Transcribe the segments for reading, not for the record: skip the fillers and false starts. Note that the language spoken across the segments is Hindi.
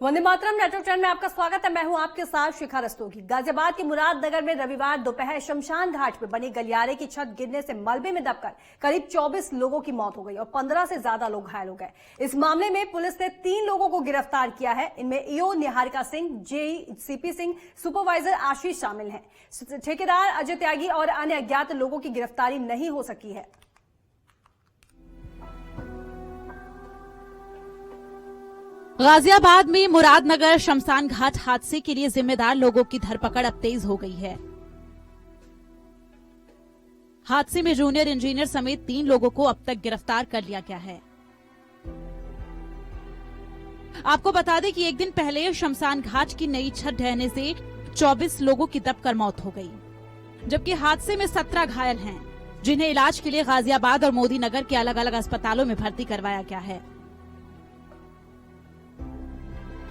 वंदे मातरम नेटवर्क 10 में आपका स्वागत है। मैं हूं आपके साथ शिखा रस्तोगी। गाजियाबाद के मुरादनगर में रविवार दोपहर शमशान घाट पर बनी गलियारे की छत गिरने से मलबे में दबकर करीब 24 लोगों की मौत हो गई और 15 से ज्यादा लोग घायल हो गए। इस मामले में पुलिस ने 3 लोगों को गिरफ्तार किया है। इनमें EO Niharika Singh, JE CP Singh, supervisor Ashish शामिल हैं। ठेकेदार अजय त्यागी और अन्य अज्ञात लोगों की गिरफ्तारी नहीं हो सकी है। गाजियाबाद में मुरादनगर शमशान घाट हादसे के लिए जिम्मेदार लोगों की धरपकड़ अब तेज हो गई है। हादसे में जूनियर इंजीनियर समेत 3 लोगों को अब तक गिरफ्तार कर लिया गया है। आपको बता दें कि एक दिन पहले शमशान घाट की नई छत ढहने से 24 लोगों की दबकर मौत हो गई, जबकि हादसे में 17 घायल हैं, जिन्हें इलाज के लिए गाजियाबाद और मोदी नगर के अलग अलग अस्पतालों में भर्ती करवाया गया है।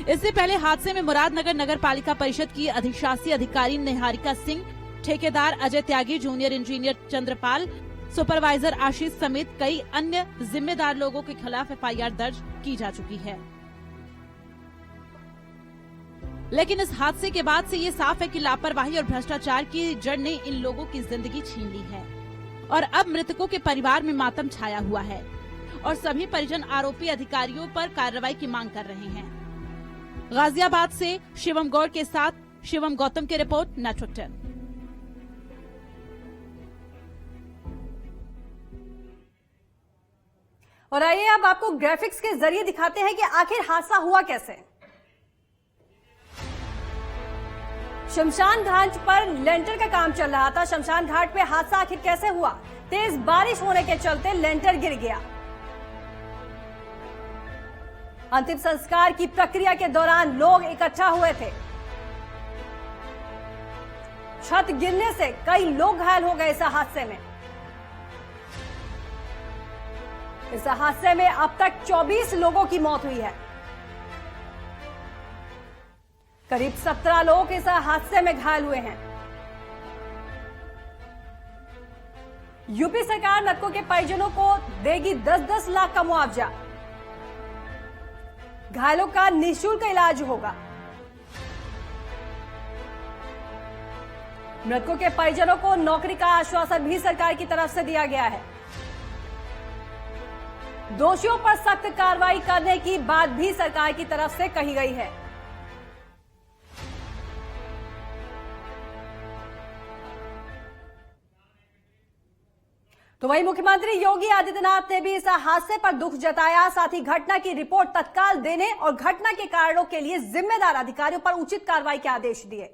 इससे पहले हादसे में मुरादनगर नगर पालिका परिषद की अधिशासी अधिकारी निहारिका सिंह, ठेकेदार Ajay Tyagi, junior engineer Chandrapal, supervisor आशीष समेत कई अन्य जिम्मेदार लोगों के खिलाफ एफआईआर दर्ज की जा चुकी है। लेकिन इस हादसे के बाद से ये साफ है कि लापरवाही और भ्रष्टाचार की जड़ ने इन लोगों की जिंदगी छीन ली है और अब मृतकों के परिवार में मातम छाया हुआ है और सभी परिजन आरोपी अधिकारियों पर कार्रवाई की मांग कर रहे हैं। गाजियाबाद से शिवम गौड़ के साथ शिवम गौतम की रिपोर्ट, नेटवर्क 10। और आइए अब आपको ग्राफिक्स के जरिए दिखाते हैं कि आखिर हादसा हुआ कैसे। शमशान घाट पर लेंटर का काम चल रहा था। शमशान घाट पे हादसा आखिर कैसे हुआ? तेज बारिश होने के चलते लेंटर गिर गया। अंतिम संस्कार की प्रक्रिया के दौरान लोग इकट्ठा हुए थे। छत गिरने से कई लोग घायल हो गए इस हादसे में। इस हादसे में अब तक 24 लोगों की मौत हुई है। करीब 17 लोग इस हादसे में घायल हुए हैं। यूपी सरकार मृतकों के परिजनों को देगी 10-10 लाख का मुआवजा। घायलों का निःशुल्क इलाज होगा। मृतकों के परिजनों को नौकरी का आश्वासन भी सरकार की तरफ से दिया गया है। दोषियों पर सख्त कार्रवाई करने की बात भी सरकार की तरफ से कही गई है। तो वहीं मुख्यमंत्री योगी आदित्यनाथ ने भी इस हादसे पर दुख जताया। साथ ही घटना की रिपोर्ट तत्काल देने और घटना के कारणों के लिए जिम्मेदार अधिकारियों पर उचित कार्रवाई के आदेश दिए।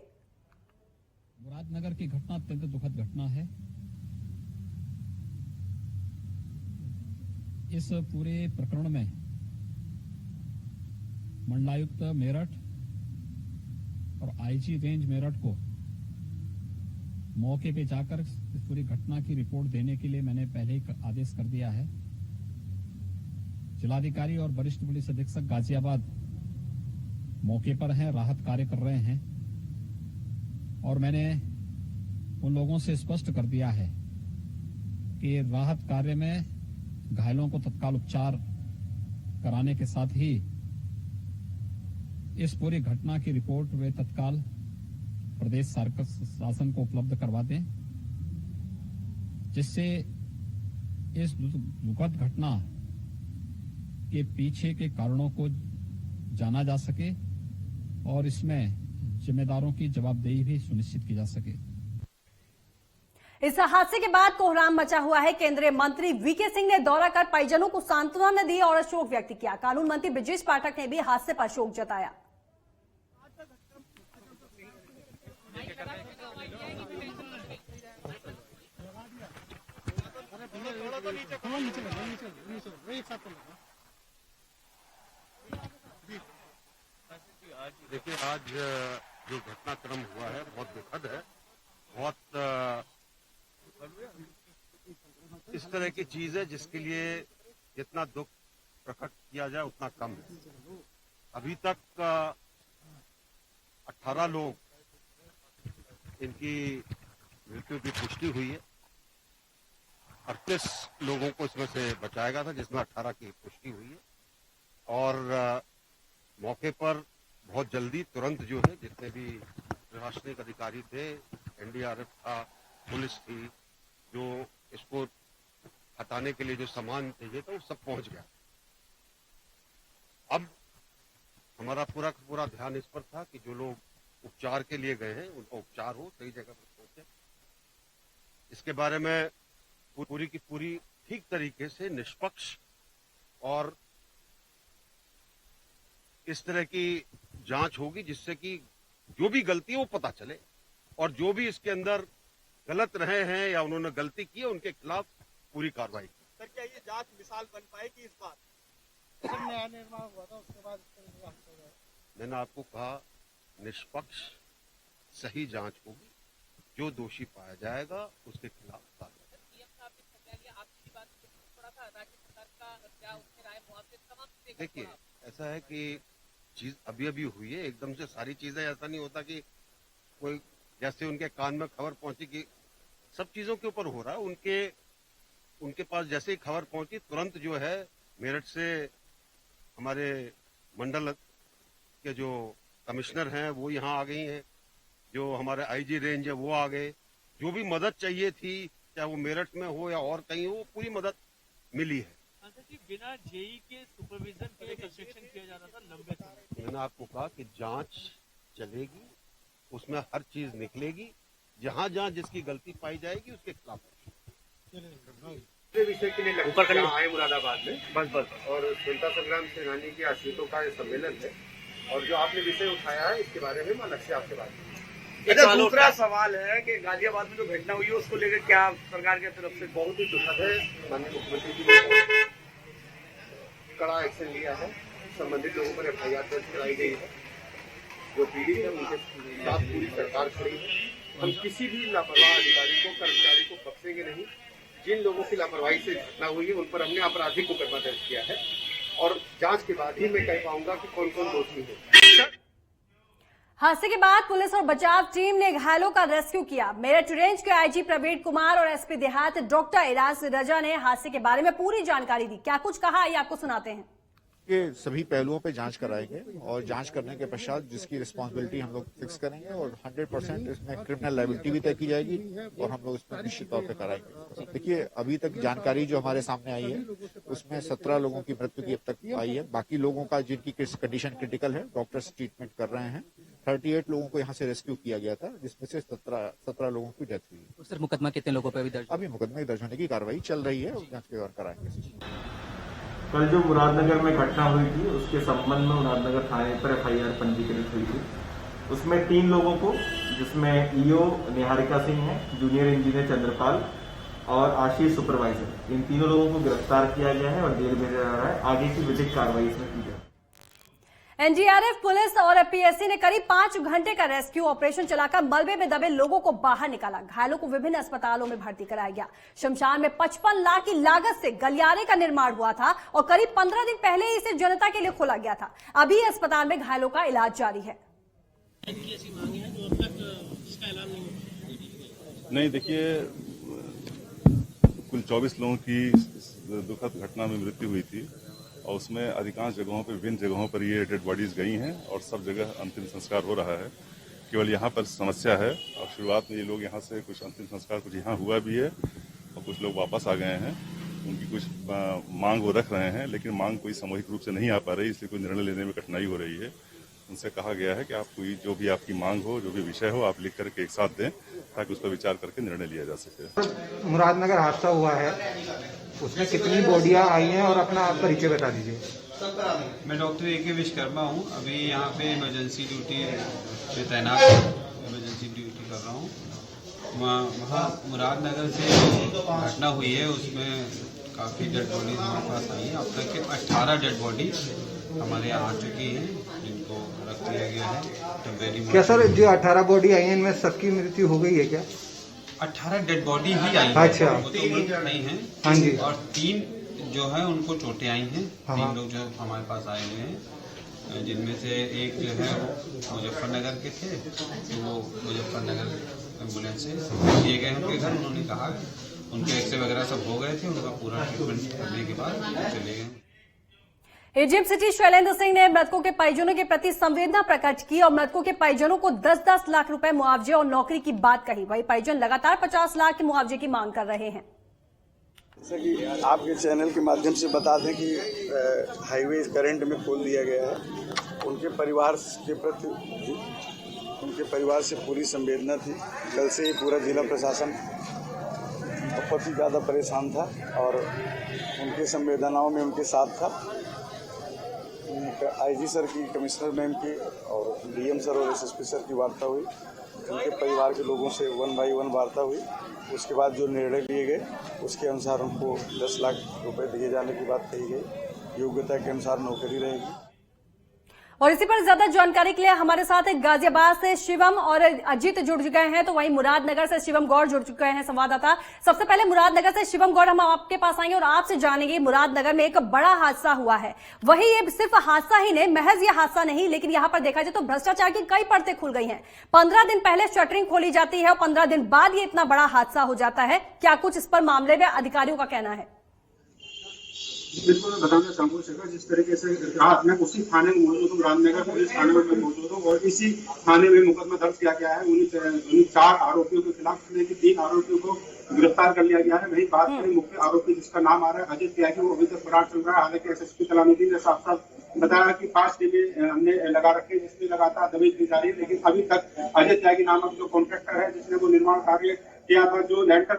मुरादनगर की घटना अत्यंत दुखद घटना है। इस पूरे प्रकरण में मंडलायुक्त मेरठ और आईजी रेंज मेरठ को मौके पे जाकर इस पूरी घटना की रिपोर्ट देने के लिए मैंने पहले ही आदेश कर दिया है। जिलाधिकारी और वरिष्ठ पुलिस अधीक्षक गाजियाबाद मौके पर हैं, राहत कार्य कर रहे हैं और मैंने उन लोगों से स्पष्ट कर दिया है कि राहत कार्य में घायलों को तत्काल उपचार कराने के साथ ही इस पूरी घटना की रिपोर्ट वे तत्काल प्रदेश शासन को उपलब्ध करवा दें, जिससे इस दुखद घटना के पीछे के कारणों को जाना जा सके और इसमें जिम्मेदारों की जवाबदेही भी सुनिश्चित की जा सके। इस हादसे के बाद कोहराम मचा हुआ है। केंद्रीय मंत्री वीके सिंह ने दौरा कर परिजनों को सांत्वना दी और शोक व्यक्त किया। कानून मंत्री ब्रजेश पाठक ने भी हादसे पर शोक जताया। देखिए, आज जो घटनाक्रम हुआ है बहुत दुखद है। बहुत इस तरह की चीज है जिसके लिए जितना दुख प्रकट किया जाए उतना कम है। अभी तक 18 लोग इनकी मृत्यु की पुष्टि हुई है। 38 लोगों को इसमें से बचाया गया था, जिसमें 18 की पुष्टि हुई है और मौके पर बहुत जल्दी तुरंत जो है जितने भी प्रशासनिक अधिकारी थे, एनडीआरएफ था, पुलिस थी, जो इसको हटाने के लिए जो सामान चाहिए था वो सब पहुंच गया। अब हमारा पूरा ध्यान इस पर था कि जो लोग उपचार के लिए गए हैं उनका उपचार हो, सही जगह पर पहुंचे। इसके बारे में पूरी की पूरी ठीक तरीके से निष्पक्ष और इस तरह की जांच होगी जिससे कि जो भी गलती है वो पता चले और जो भी इसके अंदर गलत रहे हैं या उन्होंने गलती की है उनके खिलाफ पूरी कार्रवाई की। सर, क्या ये जांच मिसाल बन पाएगी इस बार? जब नया निर्माण हुआ था उसके बाद मैंने आपको कहा निष्पक्ष सही जांच होगी, जो दोषी पाया जाएगा उसके खिलाफ कार्रवाई। देखिए, ऐसा है कि चीज अभी अभी हुई है, एकदम से सारी चीजें ऐसा नहीं होता कि कोई जैसे उनके कान में खबर पहुंची कि सब चीजों के ऊपर हो रहा है। उनके पास जैसे ही खबर पहुंची तुरंत जो है मेरठ से हमारे मंडल के जो कमिश्नर हैं वो यहाँ आ गई हैं, जो हमारे आईजी रेंज है वो आ गए। जो भी मदद चाहिए थी, चाहे वो मेरठ में हो या और कहीं हो, पूरी मदद मिली है। बिना जेई के सुपरविजन के कंस्ट्रक्शन किया जा रहा था लंबे समय। मैंने आपको कहा कि जांच चलेगी, उसमें हर चीज निकलेगी, जहां जहां जिसकी गलती पाई जाएगी उसके खिलाफ विषय के लिए ऊपर आए मुरादाबाद में बस और स्वतंत्रता संग्राम सेनानी के आश्रितों का सम्मेलन है और जो आपने विषय उठाया है इसके बारे में मैं अलग से आपसे बात करूंगा। अच्छा, दूसरा सवाल है कि गाजियाबाद में जो घटना हुई है उसको लेकर क्या सरकार की तरफ से बहुत ही दुखद है। माननीय मुख्यमंत्री जी ने कड़ा एक्शन लिया है, संबंधित लोगों पर एफआईआर दर्ज कराई गई है, जो पीड़ित है उनके साथ पूरी सरकार खड़ी है। हम किसी भी लापरवाह अधिकारी को, कर्मचारी को बख्शेंगे नहीं। जिन लोगों की लापरवाही से घटना हुई है उन पर हमने आपराधिक मुकदमा दर्ज किया है और जांच के बाद ही मैं कह पाऊंगा कि कौन कौन दोषी है। हादसे के बाद पुलिस और बचाव टीम ने घायलों का रेस्क्यू किया। मेरठ रेंज के आईजी प्रवीण कुमार और एसपी देहात डॉक्टर इराज रजा ने हादसे के बारे में पूरी जानकारी दी। क्या कुछ कहा, ये आपको सुनाते हैं। के सभी पहलुओं पे जांच कराएंगे और जांच करने के पश्चात जिसकी रिस्पांसिबिलिटी हम लोग फिक्स करेंगे और 100% इसमें क्रिमिनल लायबिलिटी भी तय की जाएगी और हम लोग इसमें निश्चित तौर पे कराएंगे। देखिए, अभी तक जानकारी जो हमारे सामने आई है उसमें 17 लोगों की मृत्यु की अब तक आई है। बाकी लोगों का जिनकी कंडीशन क्रिटिकल है, डॉक्टर्स ट्रीटमेंट कर रहे हैं। 38 लोगों को यहाँ से रेस्क्यू किया गया था, जिसमें से 17 लोगों की डेथ हुई। सर, मुकदमा कितने लोगों पर अभी दर्ज? अभी मुकदमे दर्ज होने की कार्रवाई चल रही है, जांच के दौरान कराएंगे। कल जो मुरादनगर में घटना हुई थी उसके संबंध में मुरादनगर थाने पर एफआईआर पंजीकृत हुई थी। उसमें 3 लोगों को, जिसमें ईओ निहारिका सिंह है, जूनियर इंजीनियर चंद्रपाल और आशीष सुपरवाइजर, इन तीनों लोगों को गिरफ्तार किया गया है और जेल भेजा जा रहा है। आगे की विधिक कार्रवाई इसमें की जाए। एनडीआरएफ, पुलिस और पीएससी ने करीब 5 घंटे का रेस्क्यू ऑपरेशन चलाकर मलबे में दबे लोगों को बाहर निकाला। घायलों को विभिन्न अस्पतालों में भर्ती कराया गया। शमशान में 55 लाख की लागत से गलियारे का निर्माण हुआ था और करीब 15 दिन पहले ही इसे जनता के लिए खोला गया था। अभी अस्पताल में घायलों का इलाज जारी है। नहीं, देखिए, कुल 24 लोगों की दुखद घटना में मृत्यु हुई थी और उसमें अधिकांश जगहों पर, विभिन्न जगहों पर ये डेड बॉडीज गई हैं और सब जगह अंतिम संस्कार हो रहा है। केवल यहाँ पर समस्या है और शुरुआत में ये लोग यहाँ से कुछ अंतिम संस्कार कुछ यहाँ हुआ भी है और कुछ लोग वापस आ गए हैं। उनकी कुछ मांग वो रख रहे हैं, लेकिन मांग कोई सामूहिक रूप से नहीं आ पा रही, इसलिए कोई निर्णय लेने में कठिनाई हो रही है। उनसे कहा गया है कि आप कोई जो भी आपकी मांग हो, जो भी विषय हो, आप लिख करके एक साथ दें ताकि उस पर विचार करके निर्णय लिया जा सके। मुरादनगर हादसा हुआ है, उसमें कितनी बॉडियां आई हैं और अपना परिचय बता दीजिए। मैं डॉक्टर ए के विश्वकर्मा हूँ। अभी यहाँ पे इमरजेंसी ड्यूटी पे तैनात इमरजेंसी ड्यूटी कर रहा हूँ। वहाँ मुरादनगर से घटना हुई है, उसमें काफ़ी डेड बॉडीज हमारे पास आई हैं। अब तक के 18 डेड बॉडी हमारे यहाँ आ चुकी हैं, जिनको रख दिया गया है। क्या सर, जो 18 बॉडी आई हैं इनमें सबकी मृत्यु हो गई है क्या? 18 डेड बॉडी ही आई है। अच्छा, वो तो मृत नहीं है। हाँ जी। और 3 जो है उनको चोटें आई हैं। 3 लोग जो हमारे पास आए हुए हैं, जिनमें से एक जो है वो मुजफ्फरनगर के थे, तो वो मुजफ्फरनगर एम्बुलेंस से दिए गए उनके घर। उन्होंने कहा उनके एक्सरे वगैरह सब हो गए थे, उनका पूरा ट्रीटमेंट करने के बाद चले गए। एजीएम सिटी शैलेंद्र सिंह ने मृतकों के परिजनों के प्रति संवेदना प्रकट की और मृतकों के परिजनों को 10-10 लाख रुपए मुआवजे और नौकरी की बात कही। वही परिजन लगातार 50 लाख के मुआवजे की मांग कर रहे हैं। जैसा कि आपके चैनल के माध्यम से बता दें कि हाईवे करंट में खोल दिया गया है, उनके परिवार के प्रति उनके परिवार से पूरी संवेदना थी। कल से ही पूरा जिला प्रशासन बहुत ही ज़्यादा परेशान था और उनके संवेदनाओं में उनके साथ था। आईजी सर की, कमिश्नर मैम की और डीएम सर और एसएसपी सर की वार्ता हुई। उनके परिवार के लोगों से 1 बाई 1 वार्ता हुई। उसके बाद जो निर्णय लिए गए उसके अनुसार उनको 10 लाख रुपए दिए जाने की बात कही गई। योग्यता के अनुसार नौकरी रहेगी। और इसी पर ज्यादा जानकारी के लिए हमारे साथ गाजियाबाद से शिवम और अजीत जुड़ चुके हैं, तो वहीं मुरादनगर से शिवम गौड़ जुड़ चुके हैं संवाददाता। सबसे पहले मुरादनगर से शिवम गौड़, हम आपके पास आएंगे और आपसे जानेंगे, मुरादनगर में एक बड़ा हादसा हुआ है। वही ये सिर्फ हादसा ही नहीं, महज ये हादसा नहीं, लेकिन यहाँ पर देखा जाए तो भ्रष्टाचार की कई परतें खुल गई हैं। 15 दिन पहले शटरिंग खोली जाती है और 15 दिन बाद ये इतना बड़ा हादसा हो जाता है। क्या कुछ इस पर मामले में अधिकारियों का कहना है? बिल्कुल मैं बताना चाहूंगा जिस तरीके से रात में उसी थाने में मौजूद हूँ, रामनगर पुलिस थाने में मौजूद हूँ और इसी थाने में मुकदमा दर्ज किया गया है। उन्हीं 4 आरोपियों के खिलाफ 3 आरोपियों को गिरफ्तार कर लिया गया है। वही बात करें मुख्य आरोपी जिसका नाम आ रहा है अजय त्यागी, वो अभी तक फरार चल रहा है। हालांकि एसएसपी तलामीदी ने साफ साफ बताया कि 5 टीमें हमने लगा रखी, जिसमें लगातार दबिश दी जा रही है, लेकिन अभी तक अजय त्यागी नामक जो कॉन्ट्रैक्टर है जिसने वो निर्माण कार्य किया था, जो लैंटर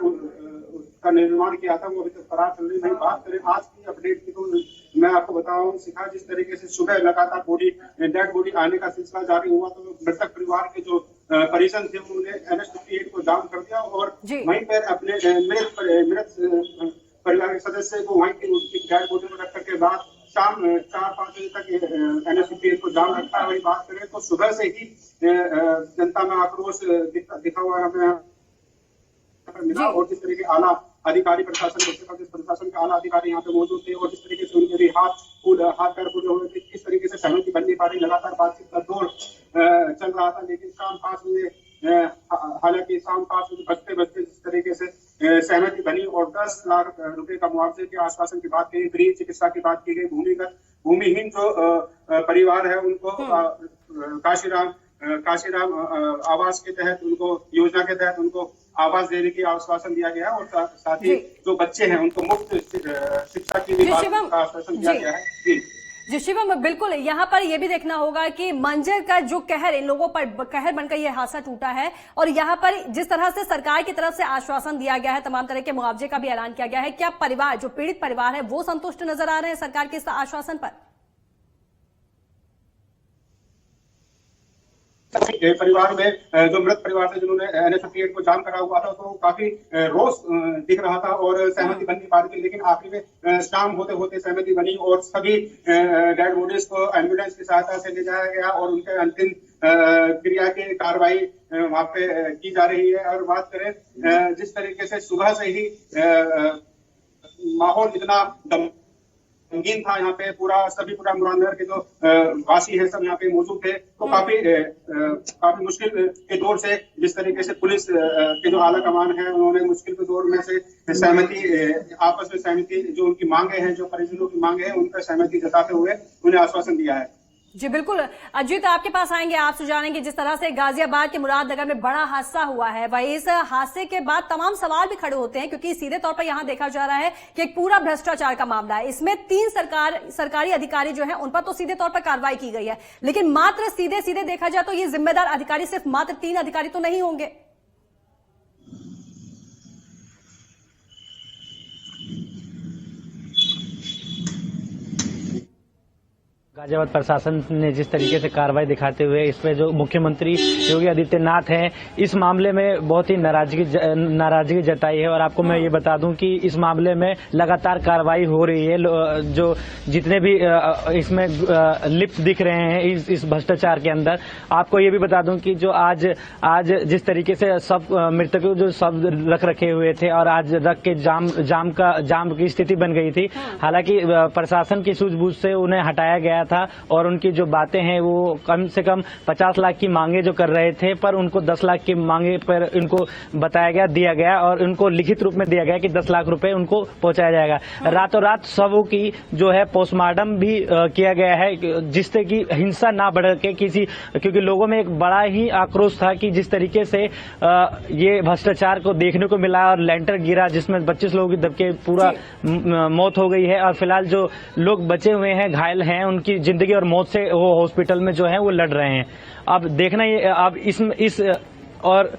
का निर्माण किया था, वो अभी तक फरार चल रही है। बात करें आज की अपडेट की तो मैं आपको बताऊं शिखा, जिस तरीके से सुबह लगातार डेड बॉडी आने का सिलसिला जारी हुआ तो मृतक परिवार के जो परिजन थे उन्होंने NH-58 को जाम कर दिया और वहीं पर अपने मृत परिवार के सदस्य को वहीं की उनकी डेड बॉडी में रखने के बाद शाम 4-5 बजे तक NH-58 को जाम रखा है। वही बात करें तो सुबह से ही जनता में आक्रोश दिखा हुआ हमें मिला और जिस तरीके आला अधिकारी प्रशासन के आला अधिकारी यहाँ पे मौजूद थे और जिस तरीके से उनके भी हाथ पैर पूरे हुए थे, किस तरीके से सहमति बननी पा रही, लगातार बातचीत का दौर चल रहा था। लेकिन शाम 5 बजे हालांकि शाम 5 बजे बजते जिस तरीके से सहमति बनी और 10 लाख रुपए का मुआवजे के आश्वासन की बात की, गृह चिकित्सा की बात की गई। भूमिहीन जो परिवार है उनको काशीराम आवास के तहत, उनको योजना के तहत उनको आवास देने की आश्वासन दिया गया और साथ ही जो बच्चे हैं उनको मुफ्त शिक्षा की भी बात का आश्वासन दिया गया है। जी शिवम, बिल्कुल यहाँ पर यह भी देखना होगा कि मंजर का जो कहर इन लोगों पर कहर बनकर यह हादसा टूटा है और यहाँ पर जिस तरह से सरकार की तरफ से आश्वासन दिया गया है, तमाम तरह के मुआवजे का भी ऐलान किया गया है, क्या परिवार जो पीड़ित परिवार है वो संतुष्ट नजर आ रहे हैं सरकार के इस आश्वासन पर? परिवार में जो मृत परिवार थे जिन्होंने NH-58 को जाम करा हुआ था तो काफी रोष दिख रहा था और सहमति बन नहीं पा रही थी, लेकिन आखिर में शाम होते होते सहमति बनी और सभी डेड बॉडीज को एम्बुलेंस की सहायता से ले जाया गया और उनके अंतिम क्रिया की कार्रवाई वहां पे की जा रही है। और बात करें जिस तरीके से सुबह से ही माहौल इतना रंगीन था, यहाँ पे पूरा मुरादनगर के जो वासी है सब यहाँ पे मौजूद थे, तो काफी मुश्किल के दौर से जिस तरीके से पुलिस के जो आला कमान है उन्होंने मुश्किल के दौर में से आपस में सहमति जो उनकी मांगे हैं, जो परिजनों की मांगे हैं, उनका सहमति जताते हुए उन्हें आश्वासन दिया है। जी बिल्कुल अजीत, आपके पास आएंगे, आपसे जानेंगे जिस तरह से गाजियाबाद के मुरादनगर में बड़ा हादसा हुआ है, वही इस हादसे के बाद तमाम सवाल भी खड़े होते हैं क्योंकि सीधे तौर पर यहां देखा जा रहा है कि एक पूरा भ्रष्टाचार का मामला है। इसमें 3 सरकारी अधिकारी जो हैं उन पर तो सीधे तौर पर कार्रवाई की गई है, लेकिन मात्र सीधे देखा जाए तो ये जिम्मेदार अधिकारी सिर्फ मात्र 3 अधिकारी तो नहीं होंगे। गाजियाबाद प्रशासन ने जिस तरीके से कार्रवाई दिखाते हुए इस पे जो मुख्यमंत्री योगी आदित्यनाथ हैं इस मामले में बहुत ही नाराजगी जताई है। और आपको मैं ये बता दूं कि इस मामले में लगातार कार्रवाई हो रही है। जो जितने भी इसमें लिप्त दिख रहे हैं इस भ्रष्टाचार के अंदर, आपको ये भी बता दूं कि जो आज जिस तरीके से सब मृतकों जो सब रख रखे हुए थे और आज रख के जाम की स्थिति बन गई थी। हालांकि प्रशासन की सूझबूझ से उन्हें हटाया गया था और उनकी जो बातें हैं वो कम से कम 50 लाख की मांगे जो कर रहे थे, पर उनको 10 लाख की मांगे पर उनको बताया गया, दिया गया और उनको लिखित रूप में दिया गया कि 10 लाख रुपए उनको पहुंचाया जाएगा। रातों रात शवों की जो है पोस्टमार्टम भी किया गया है, जिससे कि हिंसा ना बढ़ के क्योंकि लोगों में एक बड़ा ही आक्रोश था कि जिस तरीके से ये भ्रष्टाचार को देखने को मिला और लेंटर गिरा जिसमें 25 लोगों की दबके पूरा मौत हो गई है और फिलहाल जो लोग बचे हुए हैं, घायल हैं, उनकी जिंदगी और मौत से वो हॉस्पिटल में जो है वो लड़ रहे हैं। अब देखना ये अब इस और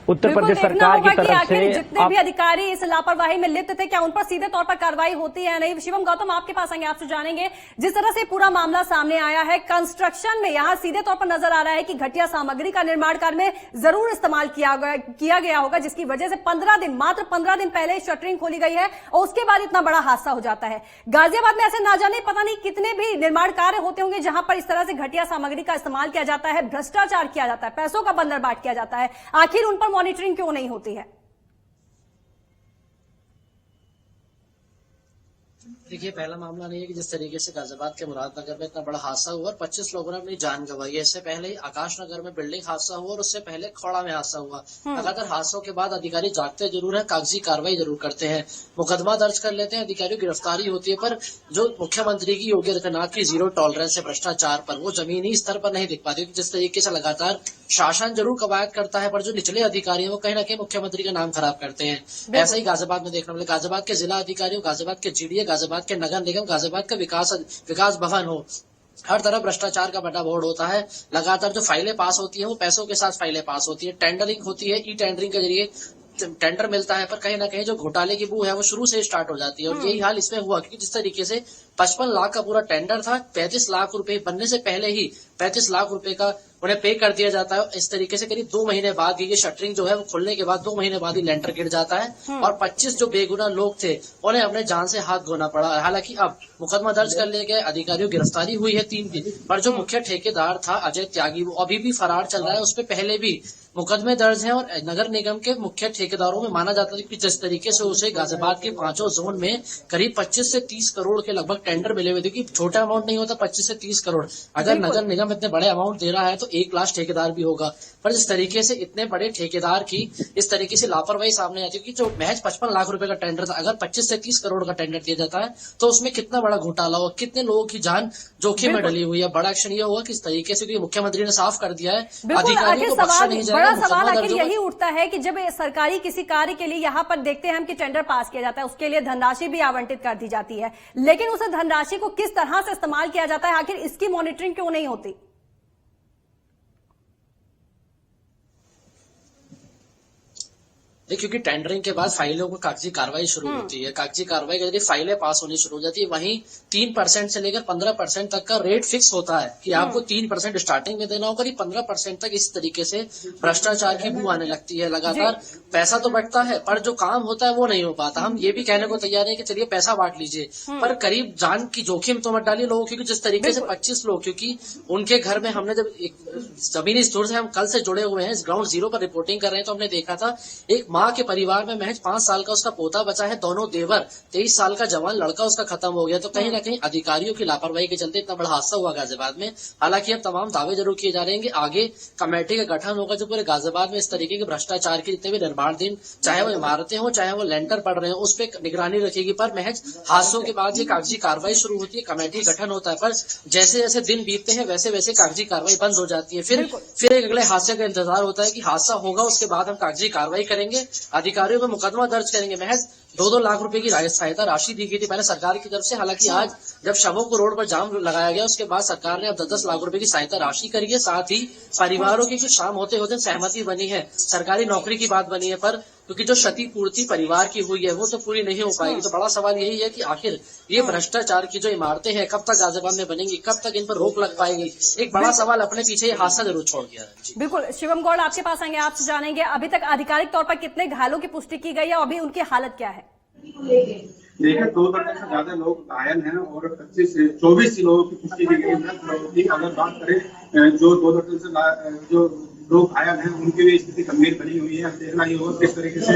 उत्तर प्रदेश सरकार की तरफ से जितने भी अधिकारी इस लापरवाही में लिप्त थे, क्या उन पर सीधे तौर पर कार्रवाई होती है नहीं? शिवम गौतम, आपके पास आएंगे, आपसे जानेंगे जिस तरह से पूरा मामला सामने आया है कंस्ट्रक्शन में, यहाँ सीधे तौर पर नजर आ रहा है कि घटिया सामग्री का निर्माण कार्य में जरूर इस्तेमाल किया गया होगा, जिसकी वजह से मात्र 15 दिन पहले शटरिंग खोली गई है और उसके बाद इतना बड़ा हादसा हो जाता है। गाजियाबाद में ऐसे ना जाने पता नहीं कितने भी निर्माण कार्य होते होंगे जहां पर इस तरह से घटिया सामग्री का इस्तेमाल किया जाता है, भ्रष्टाचार किया जाता है, पैसों का बंदरबाट किया जाता है। आखिर उन पर मॉनिटरिंग क्यों नहीं होती है? देखिए, पहला मामला नहीं है कि जिस तरीके से गाजियाबाद के मुरादनगर में इतना बड़ा हादसा हुआ और 25 लोगों ने अपनी जान गंवाई है। इससे पहले ही आकाशनगर में बिल्डिंग हादसा हुआ और उससे पहले खौड़ा में हादसा हुआ। लगातार हादसों के बाद अधिकारी जागते जरूर हैं, कागजी कार्रवाई जरूर करते हैं, मुकदमा दर्ज कर लेते हैं, अधिकारियों की गिरफ्तारी होती है, पर जो मुख्यमंत्री की योगी आदित्यनाथ की जीरो टॉलरेंस है भ्रष्टाचार पर, वो जमीनी स्तर पर नहीं दिख पाती। जिस तरीके से लगातार शासन जरूर कवायद करता है, पर जो निचले अधिकारी हैं वो कहीं ना कहीं मुख्यमंत्री का नाम खराब करते हैं। ऐसा ही गाजियाबाद में देखने मिले। गाजियाबाद के जिला अधिकारियों, गाजियाबाद के जीडीए, गाजियाबाद के नगर निगम, गाजियाबाद का विकास भवन हो, हर तरफ भ्रष्टाचार का बड़ा बोर्ड होता है। लगातार जो फाइलें पास होती है वो पैसों के साथ फाइलें पास होती है, टेंडरिंग होती है, ई टेंडरिंग के जरिए टेंडर मिलता है, पर कहीं ना कहीं जो घोटाले की बू है वो शुरू से स्टार्ट हो जाती है। और यही हाल इसमें हुआ क्योंकि जिस तरीके से 55 लाख का पूरा टेंडर था, 35 लाख रुपए बनने से पहले ही 35 लाख रुपए का उन्हें पे कर दिया जाता है। इस तरीके से करीब 2 महीने बाद ये शटरिंग जो है वो खुलने के बाद 2 महीने बाद ही लेंटर गिर जाता है और 25 जो बेगुनाह लोग थे उन्हें अपने जान से हाथ धोना पड़ा। हालांकि अब मुकदमा दर्ज कर लिए गए, अधिकारियों की गिरफ्तारी हुई है 3 दिन, पर जो मुख्य ठेकेदार था अजय त्यागी वो अभी भी फरार चल रहा है। उसपे पहले भी मुकदमे दर्ज हैं और नगर निगम के मुख्य ठेकेदारों में माना जाता है कि जिस तरीके से उसे गाजियाबाद के 5 जोन में करीब 25 से 30 करोड़ के लगभग टेंडर मिले हुए थे कि छोटा अमाउंट नहीं होता 25 से 30 करोड़। अगर नगर निगम इतने बड़े अमाउंट दे रहा है तो 1 लाख ठेकेदार भी होगा, पर जिस तरीके से इतने बड़े ठेकेदार की इस तरीके से लापरवाही सामने आती है कि जो महज 55 लाख रुपए का टेंडर था, अगर 25 से 30 करोड़ का टेंडर दिया जाता है तो उसमें कितना बड़ा घोटाला हुआ, कितने लोगों की जान जोखिम में डली हुई है। बड़ा एक्शन ये हुआ किस तरीके से, क्योंकि मुख्यमंत्री ने साफ कर दिया है अधिकारियों को बख्शा नहीं जाएगा। बड़ा सवाल आखिर यही उठता है कि जब सरकारी किसी कार्य के लिए यहाँ पर देखते हैं हम कि टेंडर पास किया जाता है, उसके लिए धनराशि भी आवंटित कर दी जाती है, लेकिन उस धनराशि को किस तरह से इस्तेमाल किया जाता है, आखिर इसकी मॉनिटरिंग क्यों नहीं होती? क्योंकि टेंडरिंग के बाद फाइलों को कागजी कार्रवाई शुरू होती है, कागजी कार्रवाई के जरिए फाइलें पास होनी शुरू हो जाती है। वहीं 3% से लेकर 15% तक का रेट फिक्स होता है कि आपको 3% स्टार्टिंग में देना होगा, 15% तक इस तरीके से भ्रष्टाचार की बू आने लगती है। लगातार पैसा तो बढ़ता है पर जो काम होता है वो नहीं हो पाता। हम ये भी कहने को तैयार है कि चलिए पैसा बांट लीजिए, पर करीब जान की जोखिम तो मत डालिए लोगों की। जिस तरीके से 25 लोग, क्योंकि उनके घर में हमने जब जमीनी स्टोर से हम कल से जुड़े हुए हैं, ग्राउंड जीरो पर रिपोर्टिंग कर रहे हैं, तो हमने देखा था एक माँ के परिवार में महज 5 साल का उसका पोता बचा है, दोनों देवर, 23 साल का जवान लड़का उसका खत्म हो गया। तो कहीं ना कहीं अधिकारियों की लापरवाही के चलते इतना बड़ा हादसा हुआ गाजियाबाद में। हालांकि अब तमाम दावे जरूर किए जा रहे हैं कि आगे कमेटी का गठन होगा जो पूरे गाजियाबाद में इस तरीके के भ्रष्टाचार के जितने भी निर्माणाधीन, चाहे वो इमारतें हो चाहे वो लेंटर पड़ रहे हो, उस पर निगरानी रखेगी। पर महज हादसों के बाद ये कागजी कार्रवाई शुरू होती है, कमेटी गठन होता है, पर जैसे जैसे दिन बीतते हैं वैसे वैसे कागजी कार्रवाई बंद हो जाती है। फिर एक अगले हादसे का इंतजार होता है कि हादसा होगा उसके बाद हम कागजी कार्रवाई करेंगे, अधिकारियों पर मुकदमा दर्ज करेंगे। महज 2-2 लाख रुपए की सहायता राशि दी गई थी पहले सरकार की तरफ से। हालांकि आज जब शवों को रोड पर जाम लगाया गया उसके बाद सरकार ने अब 10-10 लाख रुपए की सहायता राशि करी है। साथ ही परिवारों की कुछ शाम होते होते सहमति बनी है, सरकारी नौकरी की बात बनी है, पर क्योंकि जो क्षतिपूर्ति परिवार की हुई है वो तो पूरी नहीं हो पाएगी। तो बड़ा सवाल यही है कि आखिर ये भ्रष्टाचार की जो इमारतें हैं कब तक गाजियाबाद में बनेंगी, कब तक इन पर रोक लग पाएगी। एक बड़ा सवाल अपने पीछे ये हादसा जरूर छोड़ गया है। बिल्कुल, शिवम गौड़ आपके पास आएंगे, आपसे जानेंगे अभी तक आधिकारिक तौर पर कितने घायलों की पुष्टि की गई है और अभी उनकी हालत क्या है? देखिए, 2 दर्जन से ज्यादा लोग घायल हैं और 24 लोगों की पुष्टि की गई है। अगर बात करें जो 2 दर्जन से जो लोग घायल हैं उनकी भी स्थिति गंभीर बनी हुई है। देखना ही होगा किस तरीके से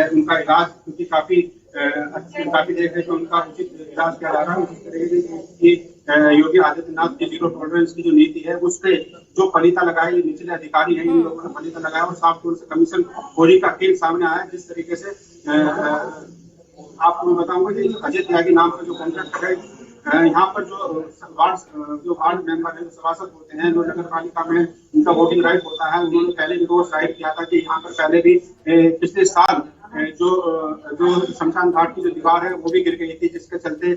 उनका इलाज, क्योंकि काफी देख रहे उनका उचित इलाज किया जा रहा है। उसी तरीके से योगी आदित्यनाथ की जीरो टॉलरेंस की जो नीति है उस पे जो फलीता लगाए, ये निचले अधिकारी हैं, इन लोगों ने फलीता लगाया और साफ तौर से कमीशन खोरी का खेल सामने आया। जिस तरीके से आपको मैं बताऊंगा कि अजय त्यागी नाम का जो कॉन्ट्रैक्टर है, यहाँ पर जो वार्ड मेंबर है, जो सभासद होते हैं, जो नगर पालिका में उनका वोटिंग राइट होता है, उन्होंने पहले भी रोज जाहिर किया था कि यहाँ पर पहले भी पिछले साल जो शमशान घाट की जो दीवार है वो भी गिर गई थी, जिसके चलते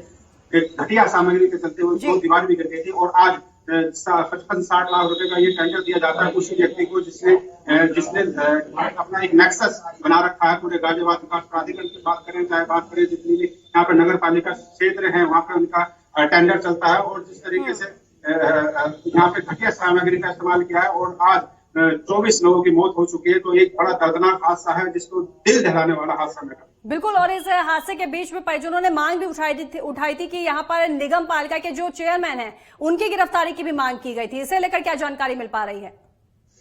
घटिया सामग्री के चलते वो दीवार भी गिर गई थी। और आज 55-60 लाख रुपए का ये टेंडर दिया जाता है उसी व्यक्ति को जिसने अपना एक नेक्सस बना रखा है पूरे गाजियाबाद विकास प्राधिकरण की बात करें, चाहे बात करें जितनी भी यहाँ पर नगर पालिका क्षेत्र है वहाँ पे उनका टेंडर चलता है। और जिस तरीके से यहाँ पे घटिया सामग्री का इस्तेमाल किया है और आज 24 लोगों की मौत हो चुकी है, तो एक बड़ा दर्दनाक हादसा है जिसको दिल दहलाने वाला हादसा है। बिल्कुल, और इस हादसे के बीच में परिजनों ने मांग भी उठाई थी कि यहाँ पर निगम पालिका के जो चेयरमैन हैं उनकी गिरफ्तारी की भी मांग की गई थी। इसे लेकर क्या जानकारी मिल पा रही है?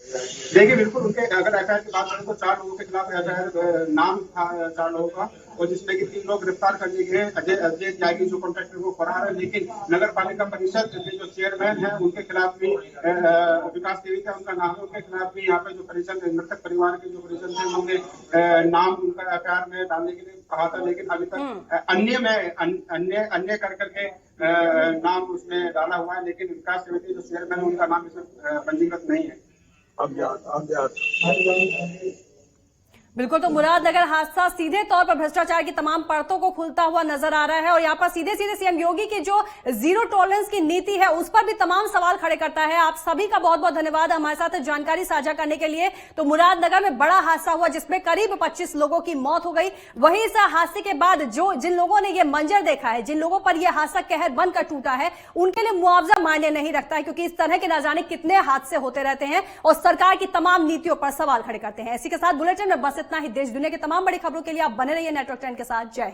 देखिए, बिल्कुल उनके अगर एफआईआर की बात करें तो 4 लोगों के खिलाफ एफआईआर नाम था 4 लोगों का, और जिसमें कि 3 लोग गिरफ्तार कर लिए गए। अजय त्यागी जो कॉन्ट्रैक्टर वो फरार है, लेकिन नगर पालिका परिषद के जो चेयरमैन है उनके खिलाफ भी विकास देवी का उनका नाम है, उनके खिलाफ भी यहाँ पे जो परिजन मृतक परिवार के जो परिजन थे उन्होंने नाम उनका एफआईआर में डालने के लिए कहा था, लेकिन अभी तक अन्य करके नाम उसमें डाला हुआ है, लेकिन विकास समिति जो चेयरमैन है उनका नाम इसमें पंजीकृत नहीं है। बिल्कुल, तो मुरादनगर हादसा सीधे तौर पर भ्रष्टाचार की तमाम परतों को खुलता हुआ नजर आ रहा है और यहाँ पर सीधे सीधे सीएम योगी की जो जीरो टॉलरेंस की नीति है उस पर भी तमाम सवाल खड़े करता है। आप सभी का बहुत बहुत धन्यवाद हमारे साथ जानकारी साझा करने के लिए। तो मुरादनगर में बड़ा हादसा हुआ जिसमें करीब 25 लोगों की मौत हो गई। वहीं इस हादसे के बाद जिन लोगों ने ये मंजर देखा है, जिन लोगों पर यह हादसा कहर बनकर टूटा है, उनके लिए मुआवजा मायने नहीं रखता है, क्योंकि इस तरह के न जाने कितने हादसे होते रहते हैं और सरकार की तमाम नीतियों पर सवाल खड़े करते हैं। इसी के साथ बुलेटिन में बस इतना ही। देश दुनिया की तमाम बड़ी खबरों के लिए आप बने रहिए नेटवर्क 10 के साथ। जय